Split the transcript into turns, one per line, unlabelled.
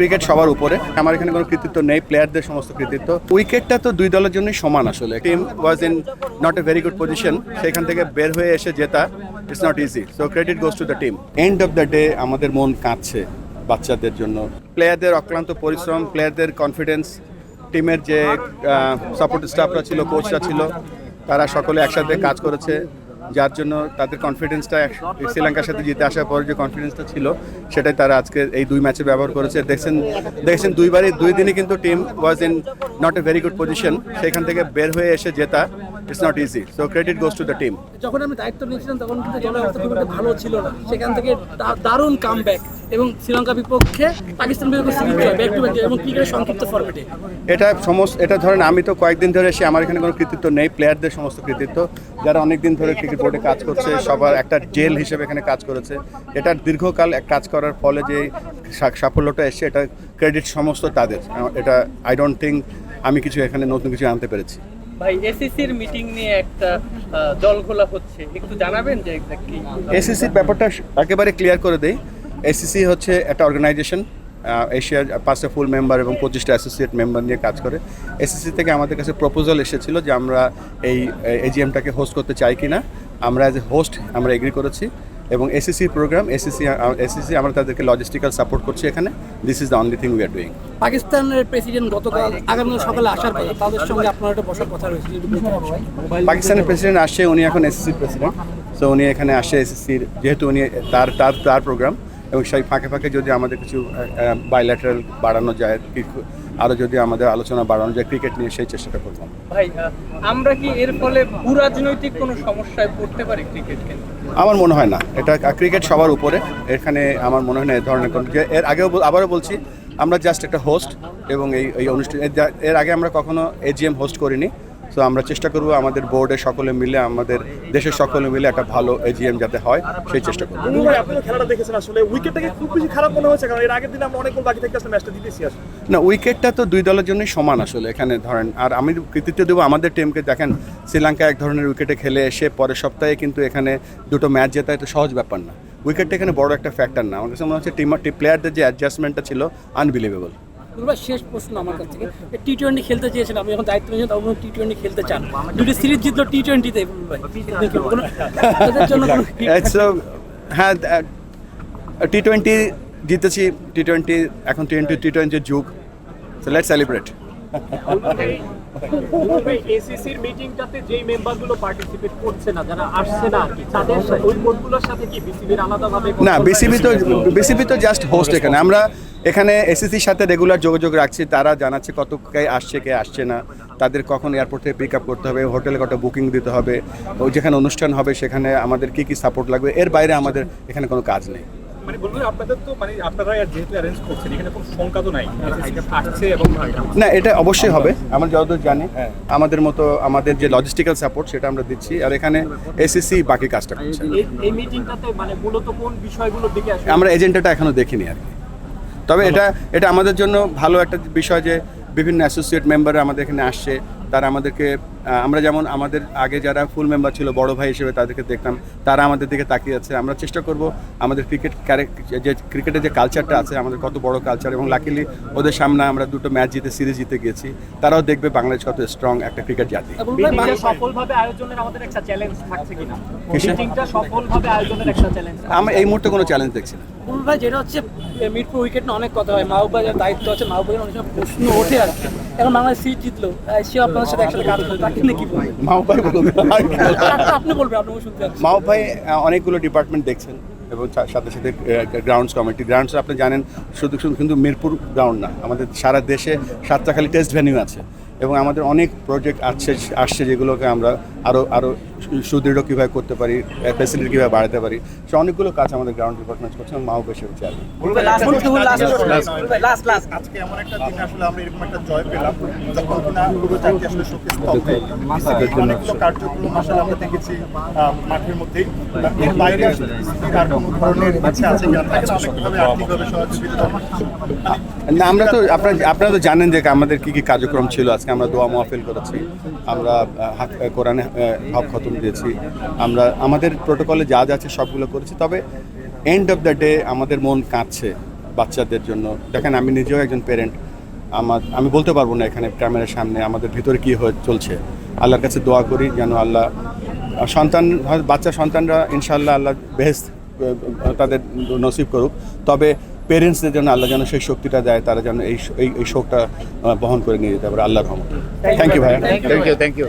Cricket সবার উপরে। আমার এখানে কোনো কৃতিত্ব নেই, প্লেয়ারদের সমস্ত কৃতিত্ব। উইকেটটা তো দুই দলের জন্যই সমান আসলে। Team was in not a very good position, সেখান থেকে বের হয়ে এসে জেতা it's not easy, so credit goes to the team. End of the day আমাদের মন কাঁদছে বাচ্চাদের জন্য। প্লেয়ারদের অক্লান্ত পরিশ্রম, প্লেয়ারদের কনফিডেন্স, টিমের যে সাপোর্ট স্টাফরা ছিল, কোচরা ছিল, তারা সকলে একসাথে কাজ করেছে, যার জন্য তাদের কনফিডেন্সটা শ্রীলঙ্কার সাথে জিতে আসার পর যে কনফিডেন্সটা ছিল সেটাই তারা আজকে এই দুই ম্যাচে ব্যবহার করেছে। দেখছেন দুই দিনই কিন্তু team was in not a very good position, সেখান থেকে বের হয়ে এসে জেতা it's not easy, so credit goes to the team.
যখন আমি দায়িত্ব নিয়েছিলাম তখন কিন্তু দলের অবস্থা খুব একটা ভালো ছিল না, সেখান থেকে দারুণ কামব্যাক এবং শ্রীলঙ্কা বিপক্ষে পাকিস্তান বিপক্ষে সিরিজ জয় ব্যাক টু ব্যাক এবং ক্রিকেটের সংক্ষিপ্ত ফরম্যাটে।
এটা ধরেন আমি তো কয়েকদিন ধরে এসে আমার এখানে কোনো কৃতিত্ব নেই, প্লেয়ারদের সমস্ত কৃতিত্ব, যারা অনেক দিন ধরে ক্রিকেট বোর্ডে কাজ করছে, সবার একটা জেল হিসেবে এখানে কাজ করেছে। এটা দীর্ঘকাল কাজ করার ফলে যে সাফল্যটা এসছে, এটা ক্রেডিট সমস্ত তাদের। এটা আই ডোন্ট থিঙ্ক আমি কিছু এখানে নতুন কিছু আনতে পেরেছি।
ভাই, এসিসির মিটিং নিয়ে একটা জলঘোলা হচ্ছে, একটু জানাবেন যে এক্স্যাক্টলি
এসিসির ব্যাপারটা একেবারে ক্লিয়ার করে দেই। এসিসি হচ্ছে একটা অর্গানাইজেশন, এশিয়ার 5টা ফুল মেম্বার এবং 25টা অ্যাসোসিয়েট মেম্বার নিয়ে কাজ করে। এসিসি থেকে আমাদের কাছে প্রপোজাল এসেছিল যে আমরা এই এজিএমটাকে হোস্ট করতে চাই কিনা। আমরা অ্যাজ এ হোস্ট আমরা এগ্রি করেছি এবং এসিসির প্রোগ্রাম, এসিসি আমরা তাদেরকে লজিস্টিক্যাল সাপোর্ট করছি এখানে। This is the only thing we are doing.
পাকিস্তানের প্রেসিডেন্ট গতকাল আগামী সকালে আসার কথা, তাদের সঙ্গে আপনার একটা বসার কথা রয়েছে।
পাকিস্তানের প্রেসিডেন্ট আসছে, উনি এখন এসিসির প্রেসিডেন্ট, সো উনি এখানে আসে এসিসির, যেহেতু উনি তার প্রোগ্রাম, এবং সেই ফাঁকে যদি আমাদের কিছু বাইল্যাটারাল বাড়ানো যায়, আরও যদি আমাদের আলোচনা বাড়ানো যায় ক্রিকেট নিয়ে, সেই চেষ্টাটা করলাম।
ভাই, আমরা কি এর ফলে ভূরাজনৈতিক কোনো সমস্যায় পড়তে পারি ক্রিকেটকে?
আমার মনে হয় না, এটা ক্রিকেট সবার উপরে। এখানে আমার মনে হয় না এ ধরনের কোনো, এর আগেও আবারও বলছি, আমরা জাস্ট একটা হোস্ট এবং এই অনুষ্ঠান, এর আগে আমরা কখনো এজিএম হোস্ট করিনি। সো আমরা চেষ্টা করবো আমাদের বোর্ডে সকলে মিলে, আমাদের দেশের সকলে মিলে একটা ভালো এজিএম যাতে হয়, সেই চেষ্টা করবো।
আপনি খেলাটা দেখেছেন, আসলে উইকেটটাকে খুব বেশি খারাপ মনে হয়েছে, কারণ এর আগের দিন আমরা অনেক গোল বাকি থেকে ম্যাচটা জিতেছি আসলে।
না, উইকেটটা তো দুই দলের জন্যই সমান আসলে এখানে ধরেন। আর আমি কৃতিত্ব দেবো আমাদের টিমকে। দেখেন, শ্রীলঙ্কা এক ধরনের উইকেটে খেলে এসে পরের সপ্তাহে কিন্তু এখানে দুটো ম্যাচ জেতা এত সহজ ব্যাপার না। উইকেটটা এখানে বড় একটা ফ্যাক্টর না। আমার কাছে মনে হচ্ছে প্লেয়ারদের যে অ্যাডজাস্টমেন্টটা ছিল আনবিলিভেবল।
শেষ প্রশ্ন আমার কাছ থেকে, টি-20 খেলতে চেয়েছেন, আমি যখন দায়িত্ব নিয়েছি তখন টি-20 খেলতে চান, দুটি সিরিজ জিতলো টি-20-তে।
হ্যাঁ, টি-20 জিতেছি, টি-20 এখন টি-20 যুগ, সো লেটস সেলিব্রেট।
এসিসির মিটিংটাতে যেই মেম্বারগুলো পার্টিসিপেট করছে না, যারা আসছে না, তাদের ওই বোর্ডগুলোর সাথে কি বিসিবির আলাদাভাবে?
না, বিসিবি তো জাস্ট হোস্ট। আমরা এখানে এসিসির সাথে রেগুলার যোগাযোগ রাখছি, তারা জানাচ্ছে কত কে আসছে কে আসছে না, তাদের কখন এয়ারপোর্ট থেকে পিক আপ করতে হবে, হোটেলে কত বুকিং দিতে হবে, ওই যেখানে অনুষ্ঠান হবে সেখানে আমাদের কী সাপোর্ট লাগবে, এর বাইরে আমাদের এখানে কোনো কাজ নেই।
মানে বলবেন আপনাদের তো, মানে আপনারা যেহেতু অ্যারেঞ্জ করছেন, এখানে কোনো সংখ্যা তো নাই আসছে এবং
না, এটা অবশ্যই হবে। আমরা যতদূর জানি আমাদের মতো আমাদের যে লজিস্টিক্যাল সাপোর্ট সেটা আমরা দিচ্ছি, আর এখানে এসিসি বাকি কাজটা করছে।
এই মিটিংটাতে মানে মূলত কোন বিষয়গুলোর দিকে আসলে
আমরা এজেন্ডাটা এখনো দেখিনি আর কি। তবে এটা আমাদের জন্য ভালো একটা বিষয় যে বিভিন্ন অ্যাসোসিয়েট মেম্বাররা আমাদের এখানে আসছে। তারা আমাদেরকে, আমরা যেমন আমাদের আগে যারা ফুল মেম্বার ছিল বড় ভাই হিসেবে তাদেরকে দেখতাম, তারা আমাদের দিকে তাকিয়ে আছে। আমরা চেষ্টা করব আমাদের ক্রিকেটের যে কালচারটা আছে, আমাদের কত বড় কালচার, এবং লাকিলি ওদের সামনে আমরা দুটো ম্যাচ জিতে সিরিজ জিতে গিয়েছি। তারাও দেখবে বাংলাদেশ কত স্ট্রং একটা ক্রিকেট জাতি।
সফলভাবে আয়োজনের আমাদের একটা চ্যালেঞ্জ থাকছে কিনা? মিটিংটা সফলভাবে আয়োজনের একটা চ্যালেঞ্জ?
আমি এই মুহূর্তে কোনো চ্যালেঞ্জ দেখছি না।
ভাই, যেটা হচ্ছে মিরপুর উইকেট নিয়ে অনেক কথা হয়, মাহবুব ভাইয়ের দায়িত্ব আছে, মাহবুব ভাইয়ের অনেক সময় প্রশ্ন ওঠে আর কি। এখন বাংলাদেশ সিরিজ জিতলো, সে আপনাদের সাথে একসাথে কাজ করবে, তাকে নিয়ে কি বলবেন?
মাহবুব ভাই বলবেন,
আপনি বলবেন, আপনি শুনতে চাচ্ছেন।
মাহবুব ভাই অনেকগুলো ডিপার্টমেন্ট দেখছেন এবং সাথে সাথে গ্রাউন্ডস কমিটি। গ্রাউন্ডস আপনি জানেন শুধু কিন্তু মিরপুর গ্রাউন্ড না, আমাদের সারা দেশে 7টা খালি টেস্ট ভেন্যু আছে, এবং আমাদের অনেক প্রজেক্ট আসছে যেগুলোকে আমরা আরও সুদৃঢ় কীভাবে করতে পারি, ফ্যাসিলিটি কীভাবে বাড়াতে পারি, সে অনেকগুলো কাজ আমাদের গ্রাউন্ড ডিপার্টমেন্ট করছে এবং মাহবুব হিসেবে চেয়ারম্যান।
আজকে এমন একটা দিন আসলে আমরা এরকম একটা জয় পেলাম যখন কিনা পুরো জাতি আসলে শোকে স্তব্ধ। অনেকগুলো কার্যক্রম আসলে আমরা দেখেছি মাঠের মধ্যেই, এর বাইরে আসলে আর কোনো ধরনের ইচ্ছা আছে কিনা, তাকে অনেকভাবে আর্থিকভাবে সহযোগিতা।
না, আমরা তো আপনারা তো জানেন যে আমাদের কী কী কার্যক্রম ছিল। আজকে আমরা দোয়া মাহফিল করেছি, আমরা কোরআনে হক খতম দিয়েছি, আমরা আমাদের প্রোটোকলে যা আছে সবগুলো করেছি। তবে এন্ড অফ দ্য ডে আমাদের মন কাঁদছে বাচ্চাদের জন্য। দেখেন আমি নিজেও একজন প্যারেন্ট, আমি বলতে পারবো না এখানে ক্যামেরার সামনে আমাদের ভিতরে কী চলছে। আল্লাহর কাছে দোয়া করি যেন আল্লাহ বাচ্চা সন্তানরা ইনশাআল্লাহ আল্লাহ বেহেশত তাদের নসিব করুক, তবে পেরেন্টসদের জন্য আল্লাহ যেন সেই শক্তিটা দেয়, তারা যেন এই শোকটা বহন করে নিয়ে যেতে পারে আল্লাহর রহমতে। থ্যাংক ইউ ভাইয়া।
Thank you